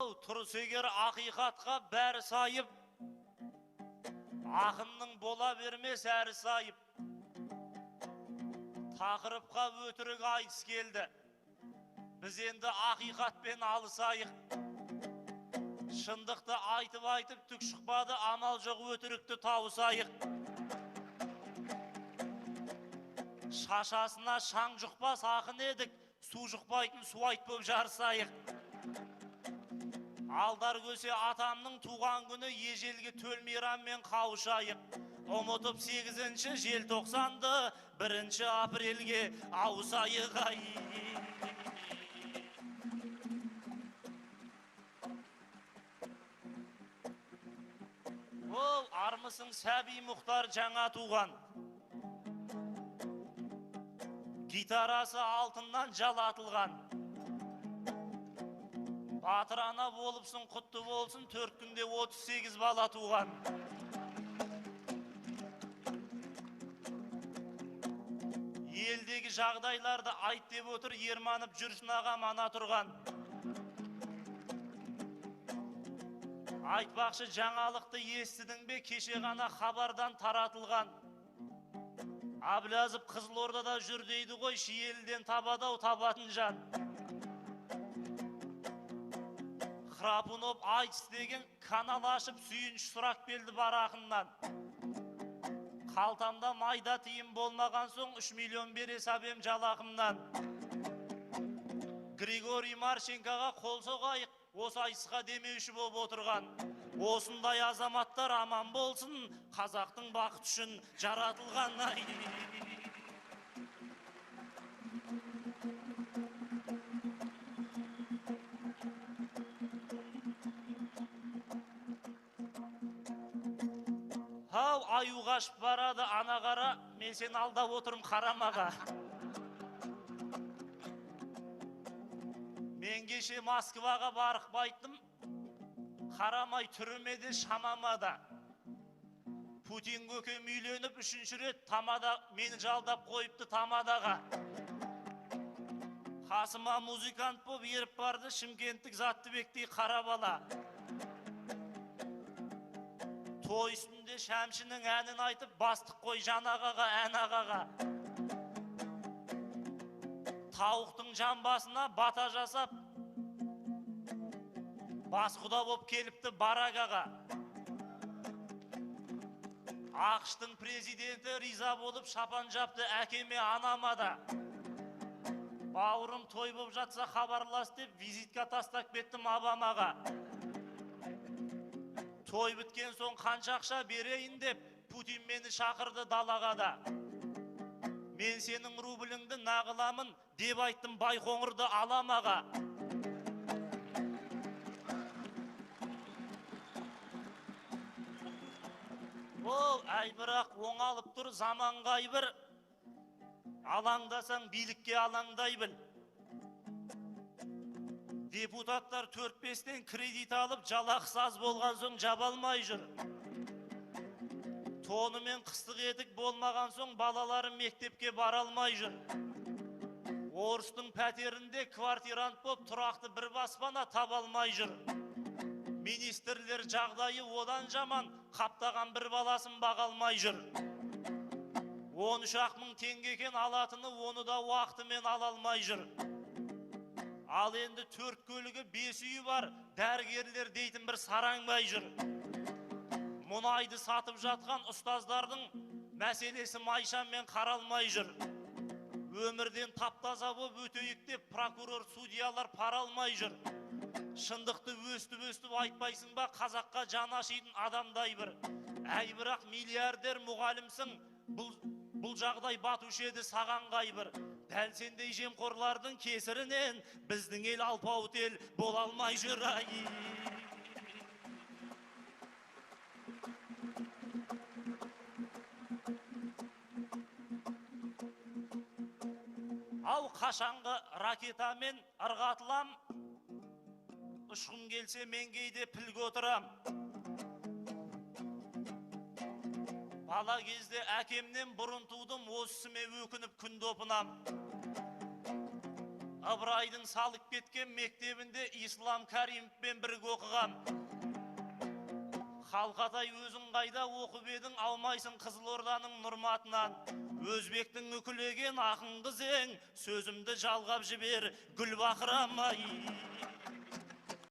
Turus егер ақиқатқа бәрі сайып, ақынның бола бермес әрі сайып. Тақырыпқа өтірік айтыс келді, біз енді ақиқатпен алысайық. Шындықты айтып түк шықпады, амал жоқ өтірікті тауысайық. Шашасына шаң жұқпас ақын едік, су жұқпайтын су айтып жарысайық. Алдар көсе атамның туған күні ежелгі төл мейраммен қауышайық. Ұмытып 8-ші желтоқсанды 1-ші апрельге ауысайық. Ол армысың Сәби Мұхтар жаңа туған. Гитарасы алтыннан жалатылған. Батыр ана болыпсың, құтты болсын, 4 күнде 38 бала туған. Елдегі жағдайларды айт деп отыр, ерманып жүрсін ағам ана тұрған. Айтпақшы жаңалықты естідің бе, кеше ғана хабардан таратылған. Аблязып Қызылордада жүр дейді ғой, Шиеліден табадау табатын жан. Храпунов айтыс деген канал ашып сүйінші сұрақ келді бар ақыннан. Қалтамда майда тиым болмаған соң 3 миллион бере сабем жалақымнан. Григорий Марченкоға қол соғайық, осы айтысқа демеуші болып отырған. Осындай азаматтар аман болсын, қазақтың бақыт үшін жаратылған. Хау, аю қашып барады, ана қара, мен сен алдап отырым қарамаға. Мен кеше Москваға барық байттым, қарамай түрімеде шамамада. Путин көкем үйленіп 3-ші рет тамада мені жалдап қойыпты тамадаға. Қасыма музыкант боп еріп барды, Шымкенттік Заттыбектей қара бала. Той үстінде Шәмшінің әнін айтып, бастық қой жанағаға, ән ағаға. Тауықтың жамбасына бата жасап, бас құда боп келіпті барагаға. Ақштың президенті риза болып шапан жапты әкеме анама да. Бауырым той боп жатса хабарлас деп визитка тастап кеттім Обамаға. Той біткен соң қанша ақша берейін деп, Путин мені шақырды далаға да. Мен сенің рубліңді нағыламын деп айттым Байқоңырды аламаға. Ол, әй бірақ оңалып тұр заманғай бір, алаңдасаң билікке алаңдай біл. Депутаттар 4-5-тен кредит алып, жалақысы аз болған соң жабалмай жүр. Тоны мен қыстық етік болмаған соң балаларым мектепке баралмай жүр. Орыстың пәтерінде квартирант боп тұрақты бір баспана табалмай жүр. Министрлер жағдайы одан жаман, қаптаған бір баласын бағалмай жүр. 13 мың теңгекен алатыны, оны да уақытымен алалмай жүр. Ал енді 4 көлігі 5 үйі бар, дәрігерлер дейтін бір сараңбай жүр. Мұнайды сатып жатқан ұстаздардың мәселесі майшаммен қаралмай жүр. Өмірден таптаза боп өтейік деп прокурор, судьялар паралмай жүр. Шындықты өстіп айтпайсың ба, қазаққа жан ашитын адамдай бір. Әй бірақ миллиардер мұғалімсің, бұл жағдай батушы еді саған қайбір. Дәл сендей жемқорлардың кесірінен біздің ел алпауыт ел бола алмай жүр. Ау қашанғы ракетамен ырғатылам, ұшқын келсе мен кейде пілге отырам. Бала кезде әкемнен бұрын тудым, осысыме өкініп күнді опынам. Ыбырайдың салып кеткен мектебінде Ислам Каримовпен бірге оқығам. Халқатай өзің қайда оқып едің, алмайсың Қызылорданың Нұрматынан. Өзбектің үкілеген ақын қызың, сөзімді жалғап жібер, гүл бақырамай.